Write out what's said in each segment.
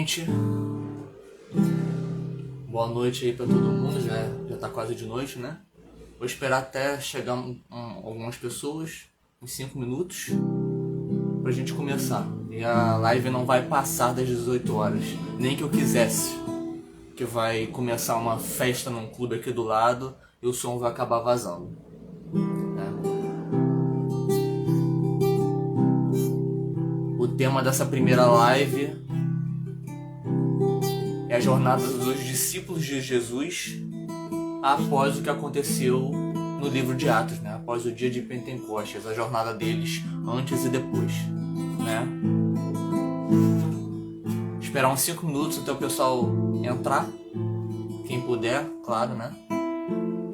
gente. Boa noite aí pra todo mundo. Já tá quase de noite, né? Vou esperar até chegar algumas pessoas, uns 5 minutos, pra gente começar. E a live não vai passar das 18 horas, nem que eu quisesse. Que vai começar uma festa num clube aqui do lado e o som vai acabar vazando, né? O tema dessa primeira live é a jornada dos discípulos de Jesus após o que aconteceu no livro de Atos, né? Após o dia de Pentecostes, a jornada deles antes e depois, né? Esperar uns 5 minutos até o pessoal entrar, quem puder, claro, né?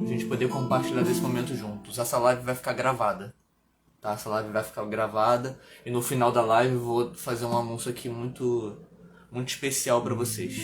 A gente poder compartilhar desse momento juntos. Essa live vai ficar gravada, tá? Essa live vai ficar gravada e no final da live eu vou fazer um anúncio aqui muito especial para vocês.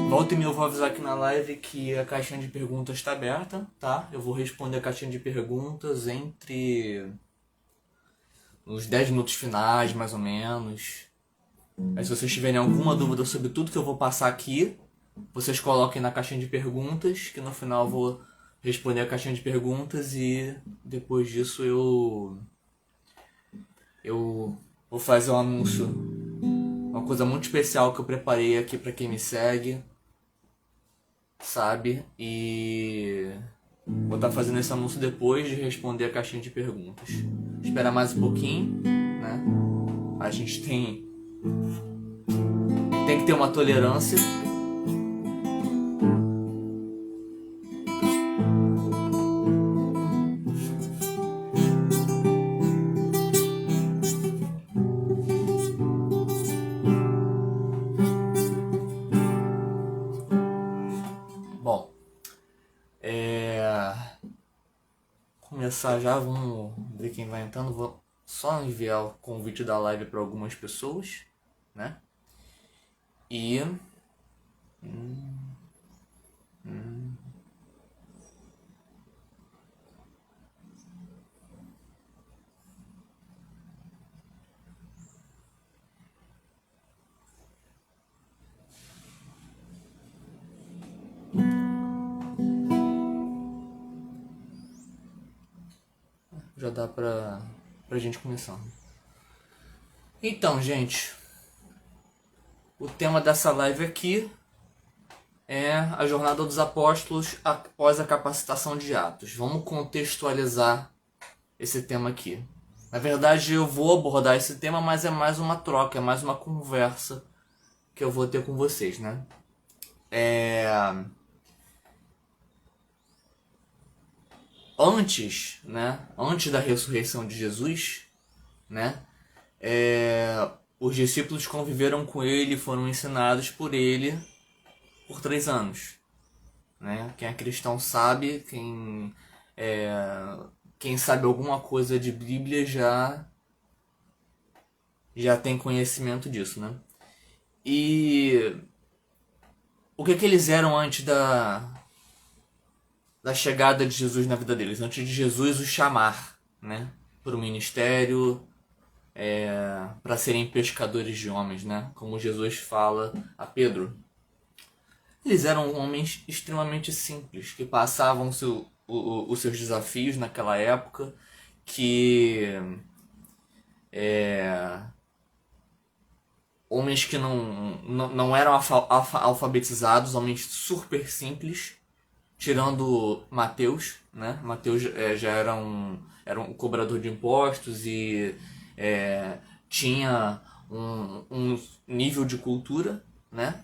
Volta e meia eu vou avisar aqui na live que a caixinha de perguntas está aberta, tá? Eu vou responder a caixinha de perguntas entre os 10 minutos finais, mais ou menos. Mas se vocês tiverem alguma dúvida sobre tudo que eu vou passar aqui, vocês coloquem na caixinha de perguntas, que no final eu vou responder a caixinha de perguntas e depois disso eu vou fazer um anúncio, uma coisa muito especial que eu preparei aqui para quem me segue, sabe? E vou estar fazendo esse anúncio depois de responder a caixinha de perguntas. Esperar mais um pouquinho, né? A gente tem que ter uma tolerância. Bom, começar já, vamos ver quem vai entrando. Vou só enviar o convite da live para algumas pessoas, né? E já dá pra gente começar. Então, gente, o tema dessa live aqui é a jornada dos apóstolos após a capacitação de Atos. Vamos contextualizar esse tema aqui. Na verdade, eu vou abordar esse tema, mas é mais uma troca, é mais uma conversa que eu vou ter com vocês, né? Antes da ressurreição de Jesus, né? Os discípulos conviveram com ele, foram ensinados por ele por 3 anos, né? Quem é cristão sabe, quem sabe alguma coisa de Bíblia já tem conhecimento disso, né? E o que eles eram antes da chegada de Jesus na vida deles, antes de Jesus os chamar, né, para o ministério, para serem pescadores de homens, né, como Jesus fala a Pedro. Eles eram homens extremamente simples, que passavam os seus desafios naquela época, que homens que não eram alfabetizados, homens super simples, tirando Mateus, né? Mateus já era um cobrador de impostos e tinha um nível de cultura, né?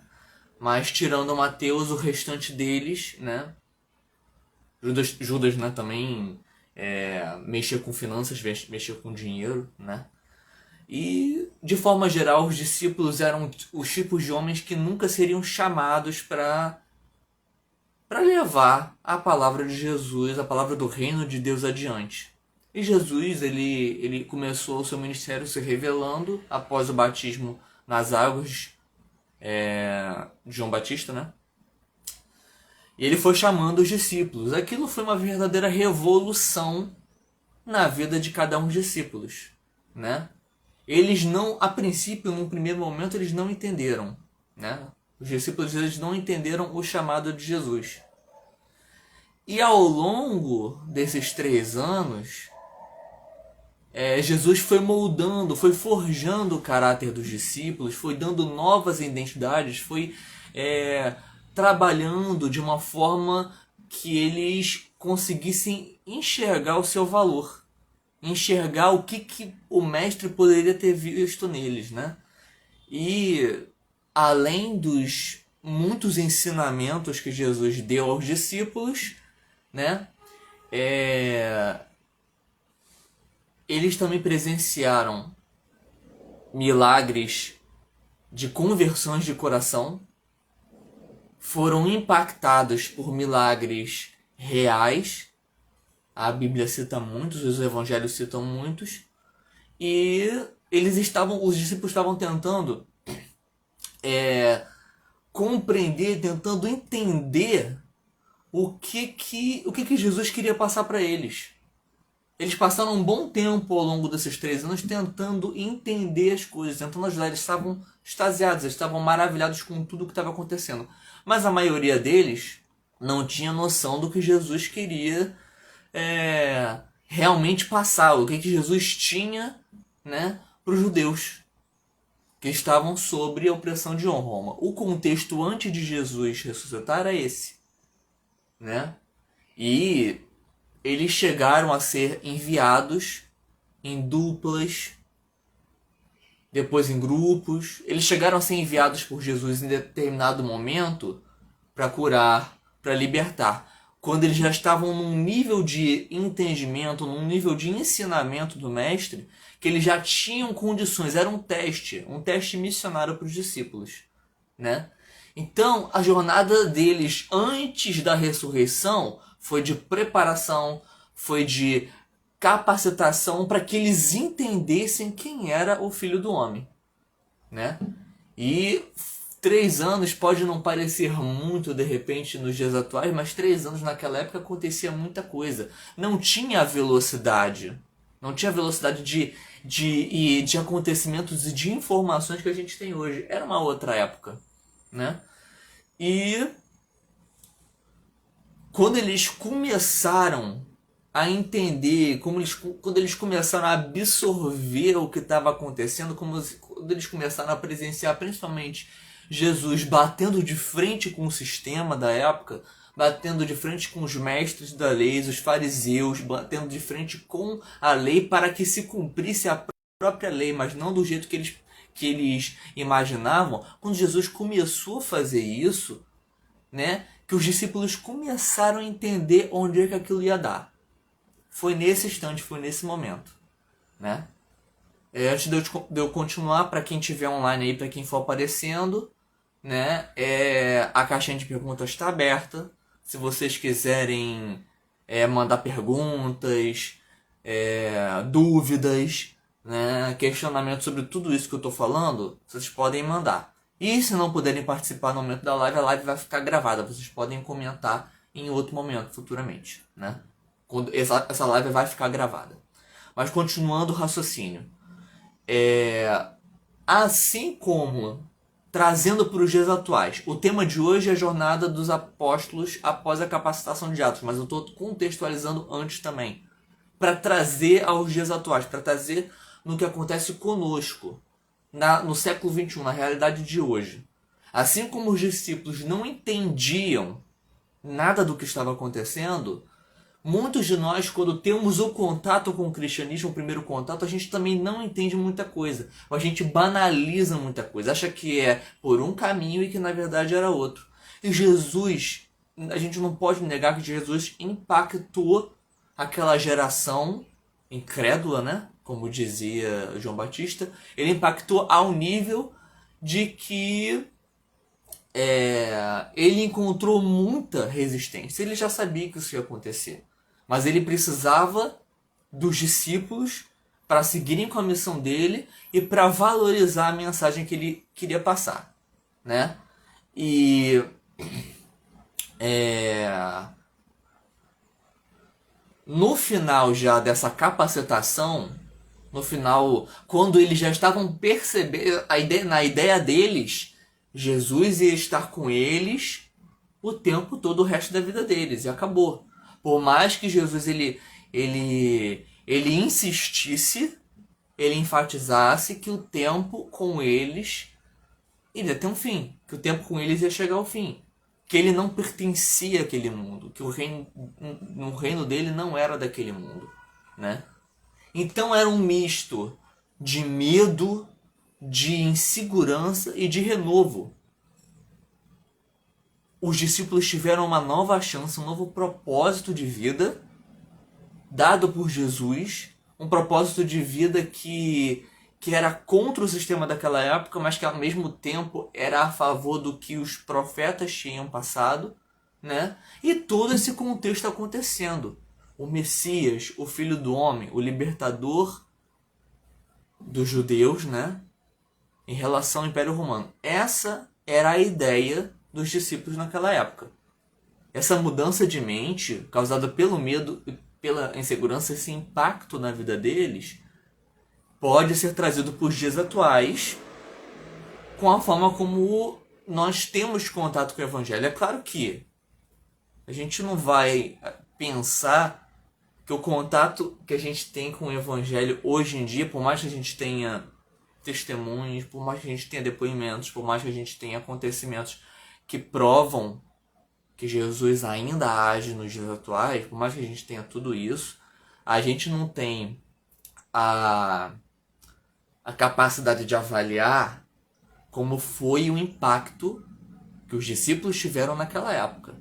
Mas tirando Mateus, o restante deles, né? Judas, né, também mexia com finanças, mexia com dinheiro, né? E, de forma geral, os discípulos eram os tipos de homens que nunca seriam chamados para levar a palavra de Jesus, a palavra do reino de Deus adiante. E Jesus, ele começou o seu ministério se revelando após o batismo nas águas de João Batista, né? E ele foi chamando os discípulos. Aquilo foi uma verdadeira revolução na vida de cada um dos discípulos, né? Eles não, a princípio, num primeiro momento, eles não entenderam, né? Os discípulos, eles não entenderam o chamado de Jesus. E ao longo desses 3 anos, Jesus foi moldando, foi forjando o caráter dos discípulos, foi dando novas identidades, foi trabalhando de uma forma que eles conseguissem enxergar o seu valor, enxergar o que o mestre poderia ter visto neles, né? E além dos muitos ensinamentos que Jesus deu aos discípulos, né? Eles também presenciaram milagres de conversões de coração, foram impactados por milagres reais. A Bíblia cita muitos, os evangelhos citam muitos, e os discípulos estavam tentando compreender, tentando entender o que Jesus queria passar para eles. Eles passaram um bom tempo ao longo desses 3 anos tentando entender as coisas, tentando ajudar. Eles estavam extasiados, eles estavam maravilhados com tudo o que estava acontecendo. Mas a maioria deles não tinha noção do que Jesus queria realmente passar, o que Jesus tinha, né, para os judeus que estavam sob a opressão de Roma. O contexto antes de Jesus ressuscitar era esse, né? E eles chegaram a ser enviados em duplas, depois em grupos. Eles chegaram a ser enviados por Jesus em determinado momento para curar, para libertar. Quando eles já estavam num nível de entendimento, num nível de ensinamento do mestre, que eles já tinham condições, era um teste missionário para os discípulos, né? Então, a jornada deles antes da ressurreição foi de preparação, foi de capacitação para que eles entendessem quem era o Filho do Homem, né? E 3 anos pode não parecer muito de repente nos dias atuais, mas 3 anos naquela época acontecia muita coisa. Não tinha a velocidade, de acontecimentos e de informações que a gente tem hoje. Era uma outra época, né? E quando eles começaram a entender, quando eles começaram a absorver o que estava acontecendo, quando eles começaram a presenciar principalmente Jesus batendo de frente com o sistema da época, batendo de frente com os mestres da lei, os fariseus, batendo de frente com a lei para que se cumprisse a própria lei, mas não do jeito que eles imaginavam. Quando Jesus começou a fazer isso, né, que os discípulos começaram a entender onde é que aquilo ia dar. Foi nesse instante, foi nesse momento, né? Antes de eu continuar, para quem estiver online aí, para quem for aparecendo, né, a caixinha de perguntas está aberta. Se vocês quiserem mandar perguntas, dúvidas, né, questionamentos sobre tudo isso que eu estou falando, vocês podem mandar. E se não puderem participar no momento da live, a live vai ficar gravada. Vocês podem comentar em outro momento, futuramente, né? Essa live vai ficar gravada. Mas continuando o raciocínio. Assim como trazendo para os dias atuais, o tema de hoje é a jornada dos apóstolos após a capacitação de Atos, mas eu estou contextualizando antes também, para trazer aos dias atuais, para trazer no que acontece conosco, no século XXI, na realidade de hoje. Assim como os discípulos não entendiam nada do que estava acontecendo, Muitos de nós, quando temos o contato com o cristianismo, o primeiro contato, a gente também não entende muita coisa. A gente banaliza muita coisa, acha que é por um caminho e que na verdade era outro. E Jesus, a gente não pode negar que Jesus impactou aquela geração incrédula, né? Como dizia João Batista. Ele impactou ao nível de que ele encontrou muita resistência. Ele já sabia que isso ia acontecer. Mas ele precisava dos discípulos para seguirem com a missão dele e para valorizar a mensagem que ele queria passar, né? E no final já dessa capacitação, no final, quando eles já estavam percebendo na ideia deles, Jesus ia estar com eles o tempo todo, o resto da vida deles, e acabou. Por mais que Jesus ele insistisse, ele enfatizasse que o tempo com eles iria ter um fim, que o tempo com eles ia chegar ao fim, que ele não pertencia àquele mundo, que o reino dele não era daquele mundo, né? Então era um misto de medo, de insegurança e de renovo. Os discípulos tiveram uma nova chance, um novo propósito de vida dado por Jesus, um propósito de vida que era contra o sistema daquela época, mas que ao mesmo tempo era a favor do que os profetas tinham passado, né? E todo esse contexto acontecendo. O Messias, o Filho do Homem, o libertador dos judeus, né? Em relação ao Império Romano. Essa era a ideia dos discípulos naquela época. Essa mudança de mente, causada pelo medo e pela insegurança, esse impacto na vida deles, pode ser trazido para os dias atuais com a forma como nós temos contato com o Evangelho. É claro que a gente não vai pensar que o contato que a gente tem com o Evangelho hoje em dia, por mais que a gente tenha testemunhos, por mais que a gente tenha depoimentos, por mais que a gente tenha acontecimentos que provam que Jesus ainda age nos dias atuais, por mais que a gente tenha tudo isso, a gente não tem a capacidade de avaliar como foi o impacto que os discípulos tiveram naquela época,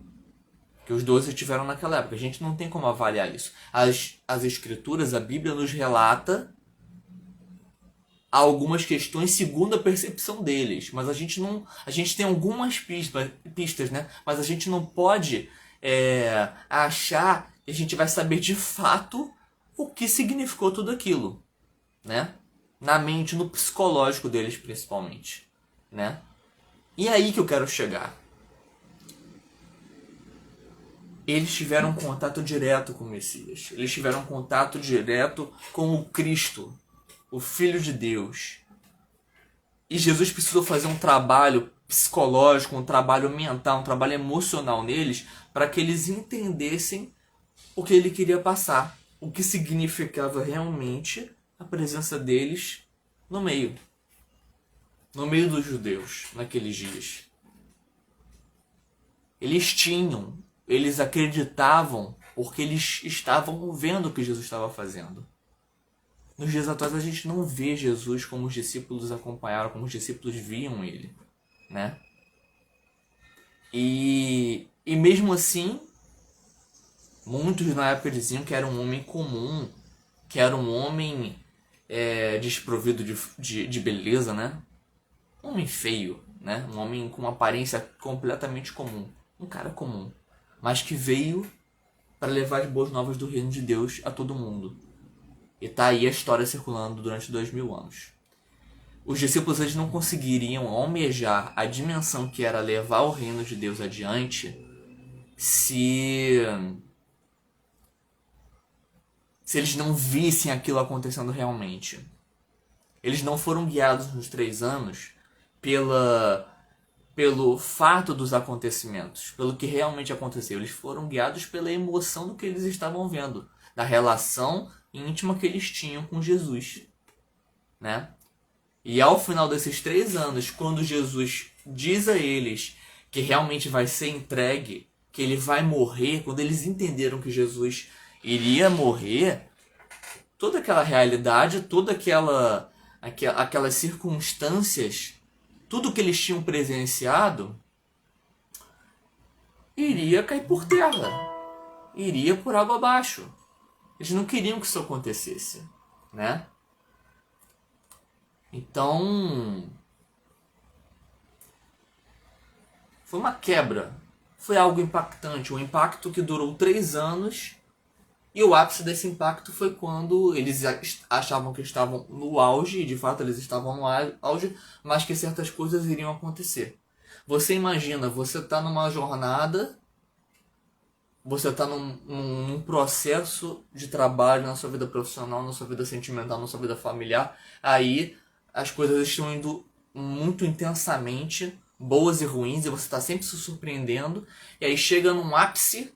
que os 12 tiveram naquela época. A gente não tem como avaliar isso. As escrituras, a Bíblia nos relata algumas questões segundo a percepção deles, mas a gente tem algumas pistas, né? Mas a gente não pode achar que a gente vai saber de fato o que significou tudo aquilo, né? Na mente, no psicológico deles principalmente, né? E é aí que eu quero chegar. Eles tiveram contato direto com o Messias. Eles tiveram contato direto com o Cristo, o Filho de Deus. E Jesus precisou fazer um trabalho psicológico, um trabalho mental, um trabalho emocional neles, para que eles entendessem o que ele queria passar, o que significava realmente a presença deles no meio dos judeus naqueles dias. Eles acreditavam porque eles estavam vendo o que Jesus estava fazendo. Nos dias atuais a gente não vê Jesus como os discípulos acompanharam, como os discípulos viam ele, né? E mesmo assim, muitos na época diziam que era um homem comum, que era um homem desprovido de beleza, né? Um homem feio, né? Um homem com uma aparência completamente comum, um cara comum, mas que veio para levar as boas novas do reino de Deus a todo mundo. E tá aí a história circulando durante 2000 anos. Os discípulos eles não conseguiriam almejar a dimensão que era levar o reino de Deus adiante se eles não vissem aquilo acontecendo realmente. Eles não foram guiados nos 3 anos pelo fato dos acontecimentos, pelo que realmente aconteceu. Eles foram guiados pela emoção do que eles estavam vendo, da relação íntima que eles tinham com Jesus, né? E ao final desses 3 anos, quando Jesus diz a eles que realmente vai ser entregue que ele vai morrer, quando eles entenderam que Jesus iria morrer, toda aquela realidade, toda aquelas circunstâncias, tudo que eles tinham presenciado, iria cair por terra, iria por água abaixo. Eles não queriam que isso acontecesse, né? Então, foi uma quebra, foi algo impactante, um impacto que durou 3 anos, e o ápice desse impacto foi quando eles achavam que estavam no auge, e de fato eles estavam no auge, mas que certas coisas iriam acontecer. Você imagina, você está numa jornada, você está num processo de trabalho na sua vida profissional, na sua vida sentimental, na sua vida familiar, aí as coisas estão indo muito intensamente, boas e ruins, e você está sempre se surpreendendo, e aí chega num ápice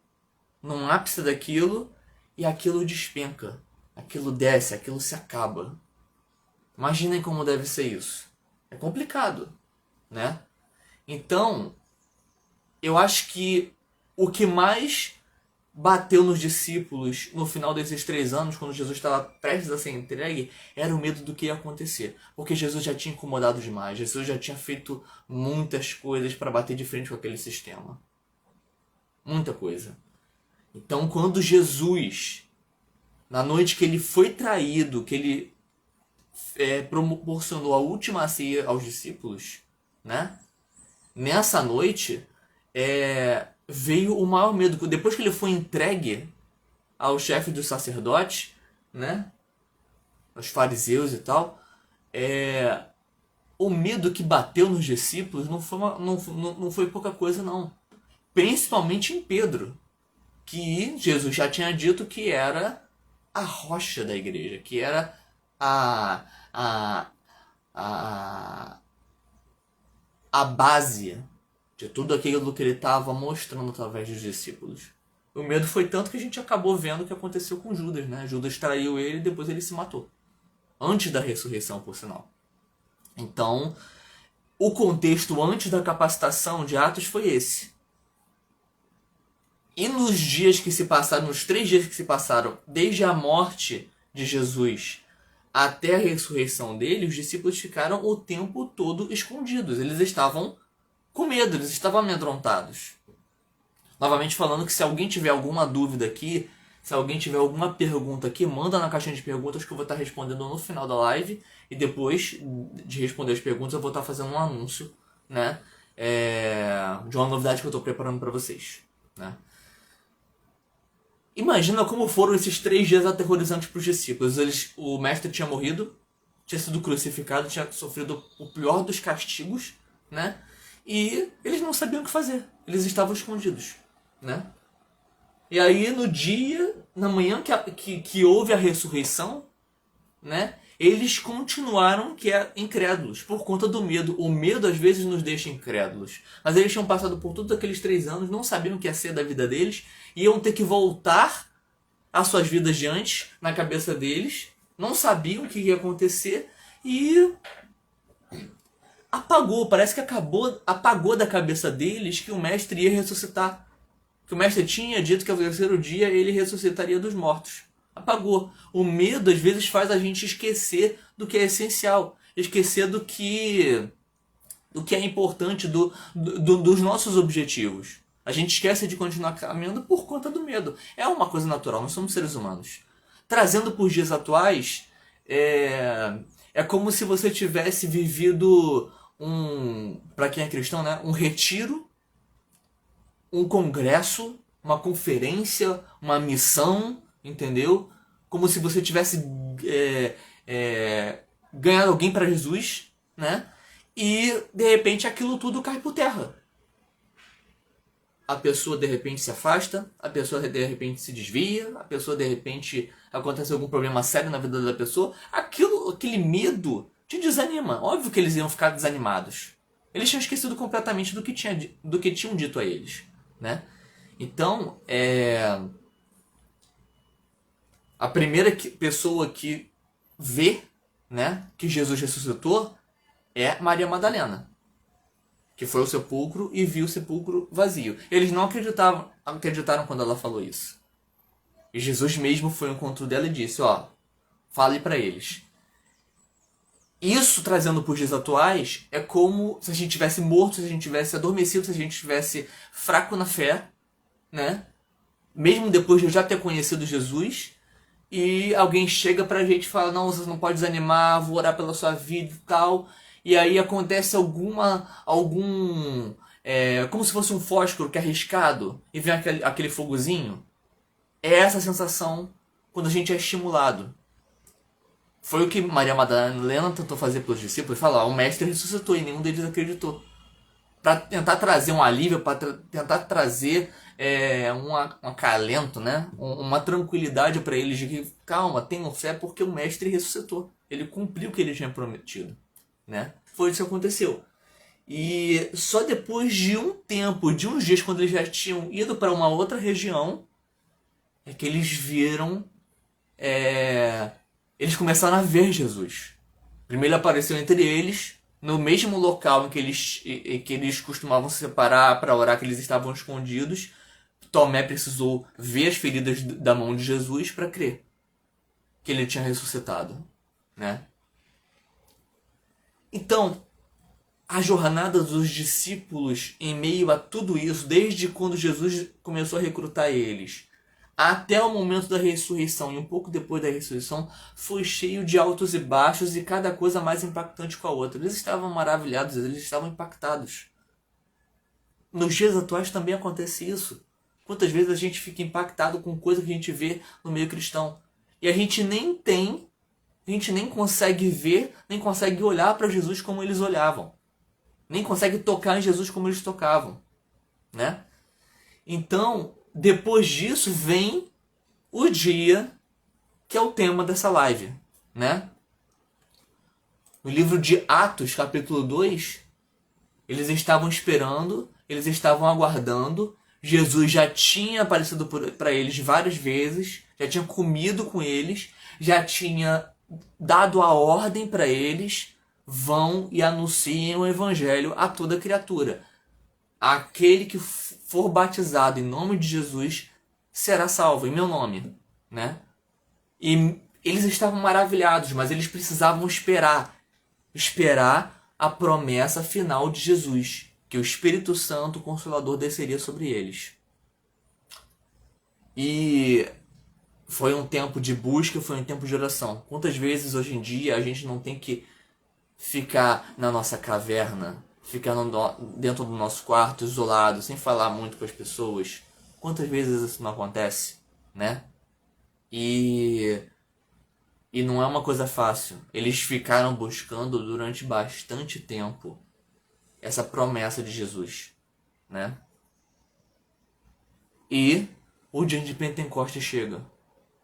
daquilo, e aquilo despenca, aquilo desce, aquilo se acaba. Imaginem como deve ser isso. É complicado, né? Então, eu acho que o que mais bateu nos discípulos no final desses 3 anos, quando Jesus estava prestes a ser entregue, era o medo do que ia acontecer. Porque Jesus já tinha incomodado demais, Jesus já tinha feito muitas coisas para bater de frente com aquele sistema. Muita coisa. Então, quando Jesus, na noite que ele foi traído, que ele proporcionou a última ceia aos discípulos, né? Nessa noite, veio o maior medo. Depois que ele foi entregue ao chefe dos sacerdotes, né? Aos fariseus e tal, o medo que bateu nos discípulos não foi pouca coisa, não. Principalmente em Pedro, que Jesus já tinha dito que era a rocha da igreja, que era a base de tudo aquilo que ele estava mostrando através dos discípulos. O medo foi tanto que a gente acabou vendo o que aconteceu com Judas, né? Judas traiu ele e depois ele se matou. Antes da ressurreição, por sinal. Então, o contexto antes da capacitação de Atos foi esse. E nos dias que se passaram, nos 3 dias que se passaram, desde a morte de Jesus até a ressurreição dele, os discípulos ficaram o tempo todo escondidos. Eles estavam com medo, eles estavam amedrontados. Novamente falando que se alguém tiver alguma dúvida aqui, se alguém tiver alguma pergunta aqui, manda na caixinha de perguntas que eu vou estar respondendo no final da live. E depois de responder as perguntas eu vou estar fazendo um anúncio, né, de uma novidade que eu estou preparando para vocês, né. Imagina como foram esses 3 dias aterrorizantes para os discípulos. O mestre tinha morrido, tinha sido crucificado, tinha sofrido o pior dos castigos, né? E eles não sabiam o que fazer. Eles estavam escondidos, né? E aí na manhã que houve a ressurreição, né? Eles continuaram incrédulos por conta do medo. O medo às vezes nos deixa incrédulos. Mas eles tinham passado por todos aqueles 3 anos, não sabiam o que ia ser da vida deles, iam ter que voltar às suas vidas de antes, na cabeça deles, não sabiam o que ia acontecer e parece que apagou da cabeça deles que o mestre ia ressuscitar. Que o mestre tinha dito que ao 3º dia ele ressuscitaria dos mortos. Apagou. O medo às vezes faz a gente esquecer do que é essencial, esquecer do que é importante, dos nossos objetivos. A gente esquece de continuar caminhando por conta do medo. É uma coisa natural, nós somos seres humanos. Trazendo para os dias atuais, é como se você tivesse vivido para quem é cristão, né, um retiro, um congresso, uma conferência, uma missão, entendeu? Como se você tivesse ganhado alguém para Jesus, né? E de repente aquilo tudo cai por terra. A pessoa de repente se afasta, a pessoa de repente se desvia, a pessoa de repente acontece algum problema sério na vida da pessoa. Aquele medo te desanima. Óbvio que eles iam ficar desanimados. Eles tinham esquecido completamente do que tinham dito a eles, né? Então, a primeira pessoa que vê, né, que Jesus ressuscitou é Maria Madalena. que foi ao sepulcro e viu o sepulcro vazio. Eles não acreditaram quando ela falou isso. E Jesus mesmo foi ao encontro dela e disse, ó, fale para eles. Isso, trazendo para os dias atuais, é como se a gente tivesse morto, se a gente tivesse adormecido, se a gente tivesse fraco na fé, né? Mesmo depois de eu já ter conhecido Jesus, e alguém chega pra gente e fala, não, você não pode desanimar, vou orar pela sua vida e tal. E aí acontece como se fosse um fósforo que é arriscado e vem aquele fogozinho. É essa a sensação quando a gente é estimulado. Foi o que Maria Madalena tentou fazer pelos discípulos, falar, o mestre ressuscitou e nenhum deles acreditou. Para tentar trazer um alívio, para tentar trazer um acalento, né? Uma tranquilidade para eles de que, calma, tenham fé porque o mestre ressuscitou. Ele cumpriu o que ele tinha prometido, né? Foi isso que aconteceu. E só depois de um tempo, de uns dias, quando eles já tinham ido para uma outra região, é que eles viram... eles começaram a ver Jesus. Primeiro ele apareceu entre eles, no mesmo local em que eles costumavam se separar para orar, que eles estavam escondidos. Tomé precisou ver as feridas da mão de Jesus para crer que ele tinha ressuscitado, né? Então, a jornada dos discípulos em meio a tudo isso, desde quando Jesus começou a recrutar eles, até o momento da ressurreição e um pouco depois da ressurreição, foi cheio de altos e baixos e cada coisa mais impactante com a outra. Eles estavam maravilhados, eles estavam impactados. Nos dias atuais também acontece isso. Quantas vezes a gente fica impactado com coisa que a gente vê no meio cristão e a gente nem consegue ver, nem consegue olhar para Jesus como eles olhavam, nem consegue tocar em Jesus como eles tocavam, né? Então, depois disso vem o dia que é o tema dessa live, né? No livro de Atos, capítulo 2, eles estavam esperando, eles estavam aguardando. Jesus já tinha aparecido para eles várias vezes, já tinha comido com eles, já tinha dado a ordem para eles, vão e anunciem o evangelho a toda criatura. Aquele que for batizado em nome de Jesus será salvo, em meu nome, né? E eles estavam maravilhados, mas eles precisavam esperar a promessa final de Jesus, que o Espírito Santo, o Consolador, desceria sobre eles. E foi um tempo de busca, foi um tempo de oração. Quantas vezes hoje em dia a gente não tem que ficar na nossa caverna, ficar dentro do nosso quarto, isolado, sem falar muito com as pessoas? Quantas vezes isso não acontece, né? E não é uma coisa fácil. Eles ficaram buscando durante bastante tempo essa promessa de Jesus, né? E o dia de Pentecostes chega.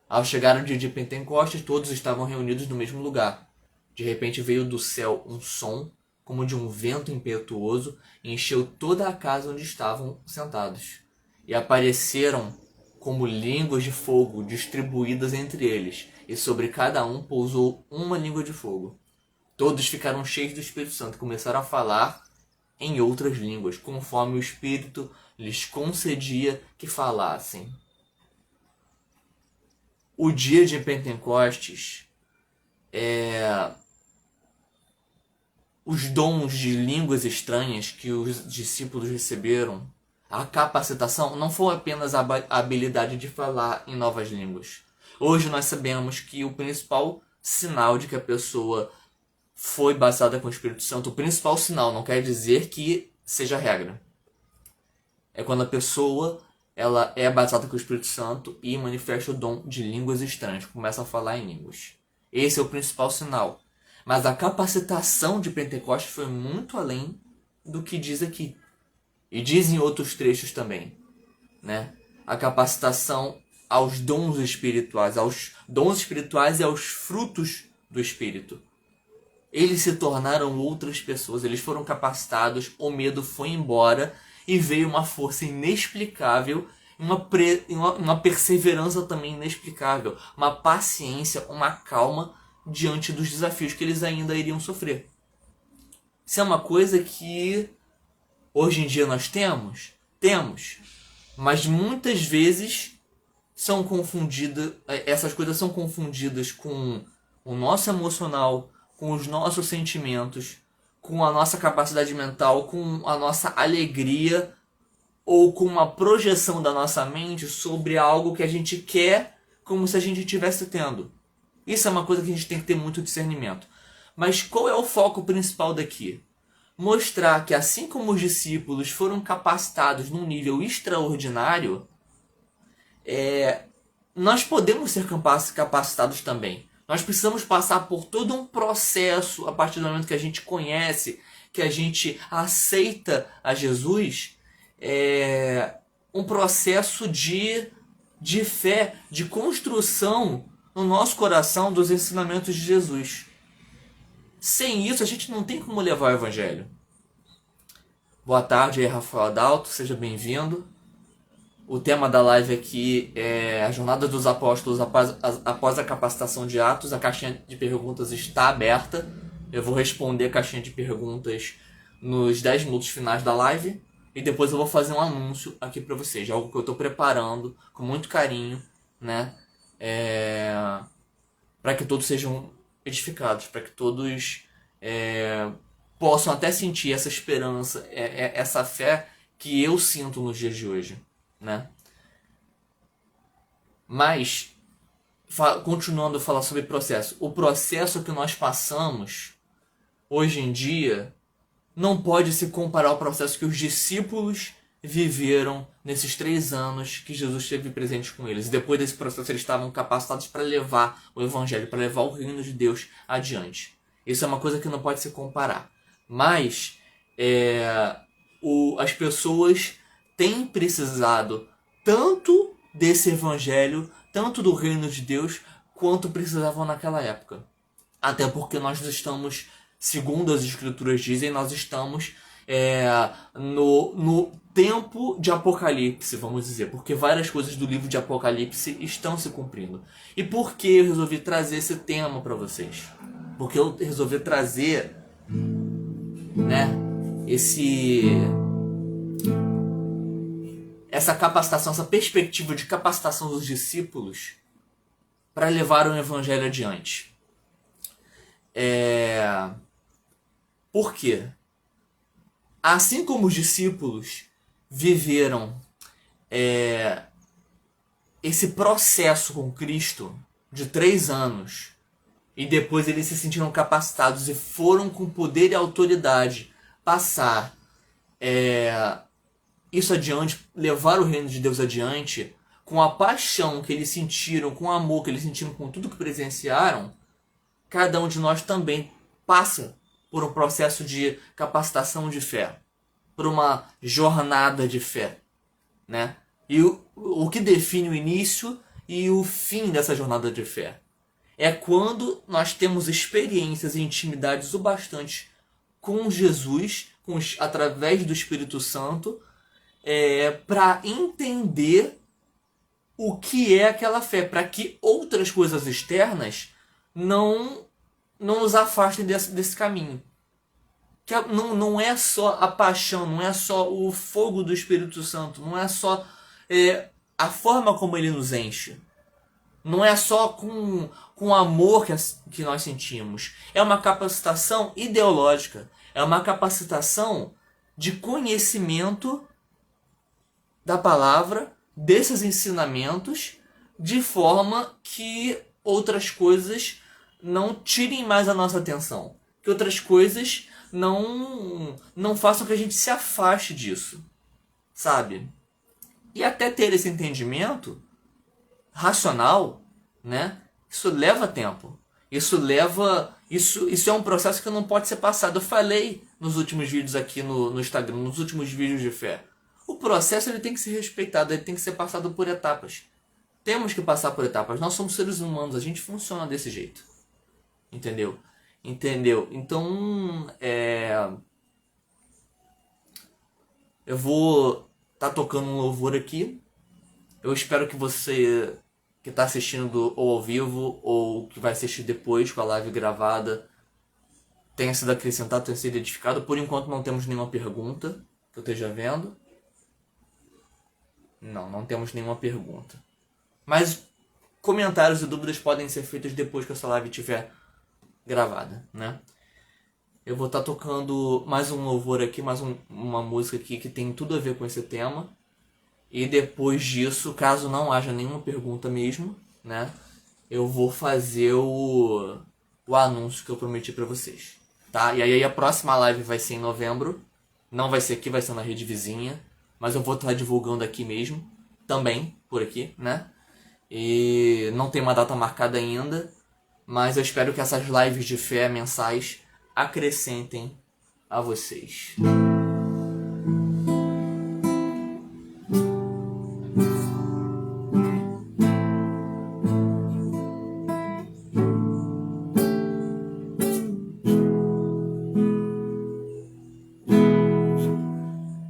Ao chegar o dia de Pentecostes, todos estavam reunidos no mesmo lugar. De repente veio do céu um som, como de um vento impetuoso, e encheu toda a casa onde estavam sentados. E apareceram como línguas de fogo distribuídas entre eles, e sobre cada um pousou uma língua de fogo. Todos ficaram cheios do Espírito Santo e começaram a falar em outras línguas, conforme o Espírito lhes concedia que falassem. O dia de Pentecostes os dons de línguas estranhas que os discípulos receberam, a capacitação, não foi apenas a habilidade de falar em novas línguas. Hoje nós sabemos que o principal sinal de que a pessoa foi batizada com o Espírito Santo, o principal sinal, não quer dizer que seja regra. É quando a pessoa ela é batizada com o Espírito Santo e manifesta o dom de línguas estranhas, começa a falar em línguas. Esse é o principal sinal. Mas a capacitação de Pentecostes foi muito além do que diz aqui. E diz em outros trechos também, né? A capacitação aos dons espirituais e aos frutos do Espírito. Eles se tornaram outras pessoas, eles foram capacitados, o medo foi embora e veio uma força inexplicável, uma perseverança também inexplicável, uma paciência, uma calma diante dos desafios que eles ainda iriam sofrer. Isso é uma coisa que Hoje em dia nós temos? Temos. Mas muitas vezes são confundidas, essas coisas são confundidas com o nosso emocional, com os nossos sentimentos, com a nossa capacidade mental, com a nossa alegria ou com uma projeção da nossa mente sobre algo que a gente quer, como se a gente estivesse tendo. Isso é uma coisa que a gente tem que ter muito discernimento. Mas qual é o foco principal daqui? Mostrar que assim como os discípulos foram capacitados num nível extraordinário, nós podemos ser capacitados também. Nós precisamos passar por todo um processo a partir do momento que a gente conhece, que a gente aceita a Jesus, um processo de fé, de construção no nosso coração dos ensinamentos de Jesus. Sem isso, a gente não tem como levar o Evangelho. Boa tarde aí, Rafael Adalto, seja bem-vindo. O tema da live aqui é a jornada dos apóstolos após a capacitação de Atos. A caixinha de perguntas está aberta. Eu vou responder a caixinha de perguntas nos 10 minutos finais da live. E depois eu vou fazer um anúncio aqui para vocês. Algo que eu estou preparando com muito carinho, né? Para que todos sejam edificados, para que todos possam até sentir essa esperança, essa fé que eu sinto nos dias de hoje, né? Mas, continuando a falar sobre processo, o processo que nós passamos hoje em dia não pode se comparar ao processo que os discípulos viveram nesses 3 anos que Jesus esteve presente com eles. E depois desse processo eles estavam capacitados para levar o Evangelho, para levar o reino de Deus adiante. Isso é uma coisa que não pode se comparar. Mas as pessoas têm precisado tanto desse Evangelho, tanto do reino de Deus, quanto precisavam naquela época. Até porque nós estamos, segundo as Escrituras dizem, nós estamos no tempo de Apocalipse, vamos dizer, porque várias coisas do livro de Apocalipse estão se cumprindo. E por que eu resolvi trazer esse tema para vocês? Porque eu resolvi trazer, né, essa capacitação, essa perspectiva de capacitação dos discípulos para levar o Evangelho adiante. Por quê? Assim como os discípulos viveram esse processo com Cristo de 3 anos e depois eles se sentiram capacitados e foram com poder e autoridade passar isso adiante, levar o reino de Deus adiante, com a paixão que eles sentiram, com o amor que eles sentiram, com tudo que presenciaram, cada um de nós também passa por um processo de capacitação de fé, por uma jornada de fé, né? E o que define o início e o fim dessa jornada de fé é quando nós temos experiências e intimidades o bastante com Jesus, através do Espírito Santo, para entender o que é aquela fé, para que outras coisas externas não nos afastem desse caminho. Que não é só a paixão, não é só o fogo do Espírito Santo, não é só a forma como ele nos enche. Não é só com o amor que nós sentimos. É uma capacitação ideológica. É uma capacitação de conhecimento da palavra, desses ensinamentos, de forma que outras coisas não tirem mais a nossa atenção. Que outras coisas não façam que a gente se afaste disso. Sabe? E até ter esse entendimento racional, né? Isso leva tempo. Isso é um processo que não pode ser passado. Eu falei nos últimos vídeos aqui no Instagram, nos últimos vídeos de fé. O processo ele tem que ser respeitado, ele tem que ser passado por etapas. Temos que passar por etapas. Nós somos seres humanos, a gente funciona desse jeito. Entendeu? Então, eu vou estar tocando um louvor aqui. Eu espero que você que está assistindo ou ao vivo ou que vai assistir depois com a live gravada tenha sido acrescentado, tenha sido edificado. Por enquanto não temos nenhuma pergunta que que eu esteja vendo. Não temos nenhuma pergunta. Mas comentários e dúvidas podem ser feitos depois que essa live estiver gravada, né? Eu vou estar tocando mais um louvor aqui, uma música aqui que tem tudo a ver com esse tema. E depois disso, caso não haja nenhuma pergunta mesmo, né? Eu vou fazer o anúncio que eu prometi pra vocês, tá? E aí a próxima live vai ser em novembro. Não vai ser aqui, vai ser na rede vizinha. Mas eu vou estar divulgando aqui mesmo. Também, por aqui, né? E não tem uma data marcada ainda. Mas eu espero que essas lives de fé mensais acrescentem a vocês.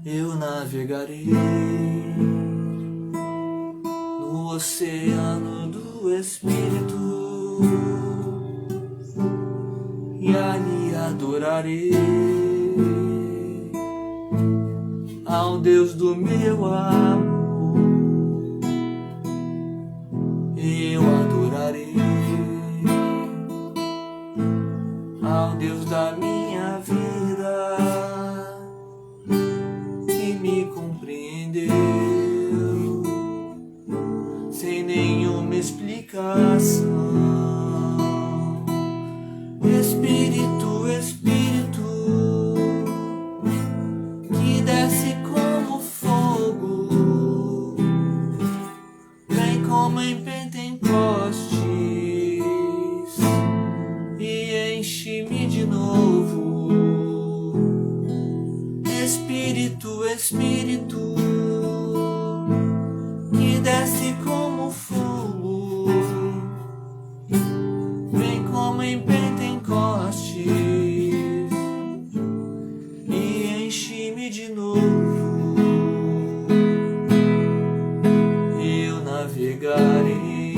Eu navegarei no oceano do Espírito e ali adorarei ao Deus do meu amor. Eu adorarei ao Deus da minha vida, que me compreendeu sem nenhuma explicação. Espírito, Espírito, que desce como fogo, vem como em Pentecostes e enche-me de novo. Espírito, Espírito, que desce como fogo, vem como em Pentecostes e enche-me de novo. Eu navegarei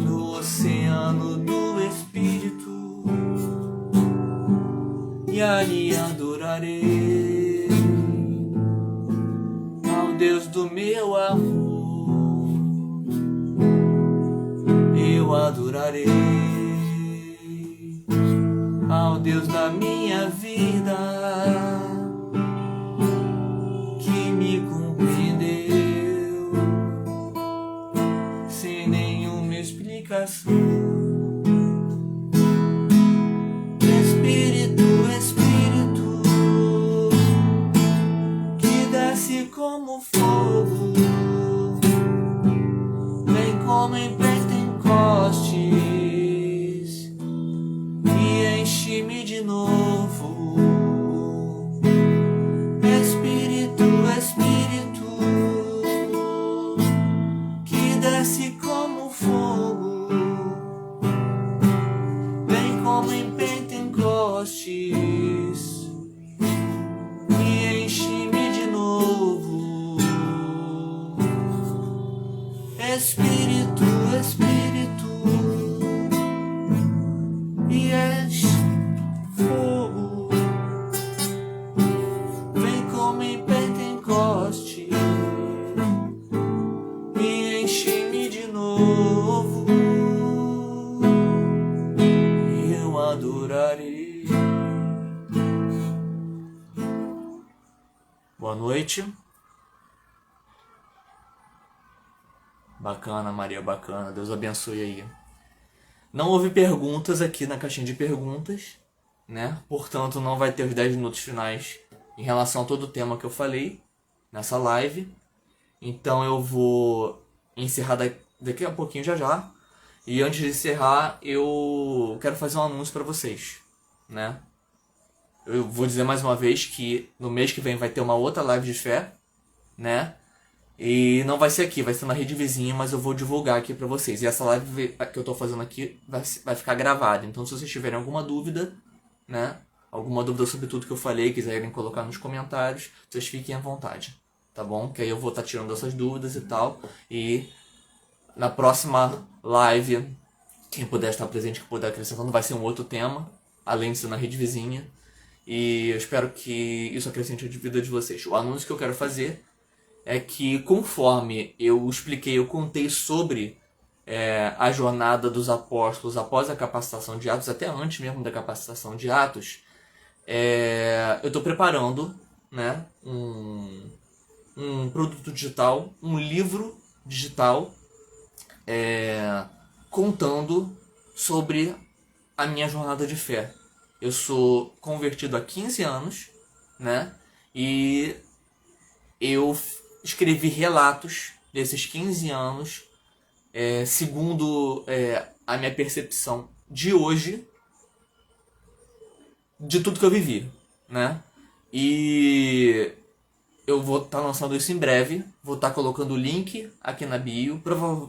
no oceano do Espírito e ali adorarei ao Deus do meu amor. Eu adorarei ao Deus da minha vida, que me compreendeu sem nenhuma explicação. Espírito, Espírito, que desce como fogo, vem como em Pentecostes e enche-me de novo. Espírito, Espírito, que desce como fogo, vem como em Pentecostes e enche-me de novo. Espírito, Espírito, e és fogo, vem como em Pentecoste e enche-me de novo. Eu adorarei. Boa noite. Bacana, Maria, bacana. Deus abençoe aí. Não houve perguntas aqui na caixinha de perguntas, né? Portanto, não vai ter os 10 minutos finais em relação a todo o tema que eu falei nessa live. Então eu vou encerrar daqui a pouquinho já. E antes de encerrar, eu quero fazer um anúncio para vocês, né? Eu vou dizer mais uma vez que no mês que vem vai ter uma outra live de fé, né? E não vai ser aqui, vai ser na rede vizinha, mas eu vou divulgar aqui pra vocês. E essa live que eu tô fazendo aqui vai ficar gravada. Então se vocês tiverem alguma dúvida, né? Alguma dúvida sobre tudo que eu falei, quiserem colocar nos comentários, vocês fiquem à vontade, tá bom? Que aí eu vou estar tirando essas dúvidas e tal. E na próxima live, quem puder estar presente, que puder acrescentando, vai ser um outro tema, além de ser na rede vizinha. E eu espero que isso acrescente a vida de vocês. O anúncio que eu quero fazer é que, conforme eu expliquei, eu contei sobre a jornada dos apóstolos após a capacitação de Atos, até antes mesmo da capacitação de Atos, eu estou preparando, né, um produto digital, um livro digital, contando sobre a minha jornada de fé. Eu sou convertido há 15 anos, né? E eu escrevi relatos desses 15 anos, segundo a minha percepção de hoje, de tudo que eu vivi, né? E eu vou estar lançando isso em breve, vou estar colocando o link aqui na bio,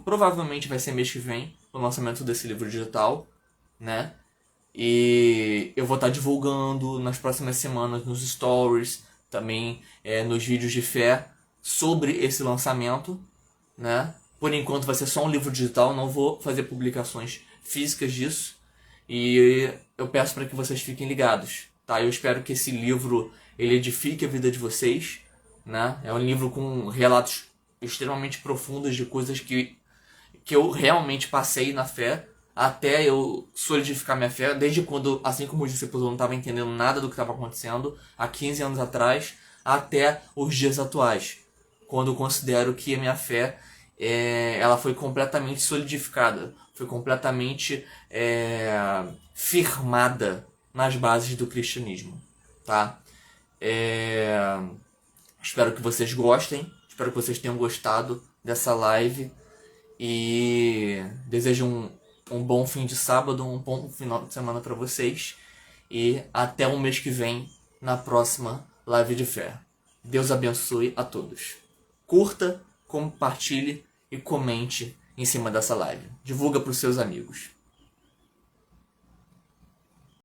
provavelmente vai ser mês que vem o lançamento desse livro digital, né? E eu vou estar divulgando nas próximas semanas nos stories, também nos vídeos de fé, sobre esse lançamento, né? Por enquanto vai ser só um livro digital, não vou fazer publicações físicas disso. E eu peço para que vocês fiquem ligados, tá? Eu espero que esse livro ele edifique a vida de vocês, né? É um livro com relatos extremamente profundos de coisas que eu realmente passei na fé, até eu solidificar minha fé, desde quando, assim como os discípulos, eu não estava entendendo nada do que estava acontecendo, há 15 anos atrás, até os dias atuais, quando eu considero que a minha fé ela foi completamente solidificada, foi completamente firmada nas bases do cristianismo, tá? Espero que vocês gostem, espero que vocês tenham gostado dessa live e desejo um bom fim de sábado, um bom final de semana para vocês e até o mês que vem na próxima live de fé. Deus abençoe a todos. Curta, compartilhe e comente em cima dessa live. Divulga para os seus amigos.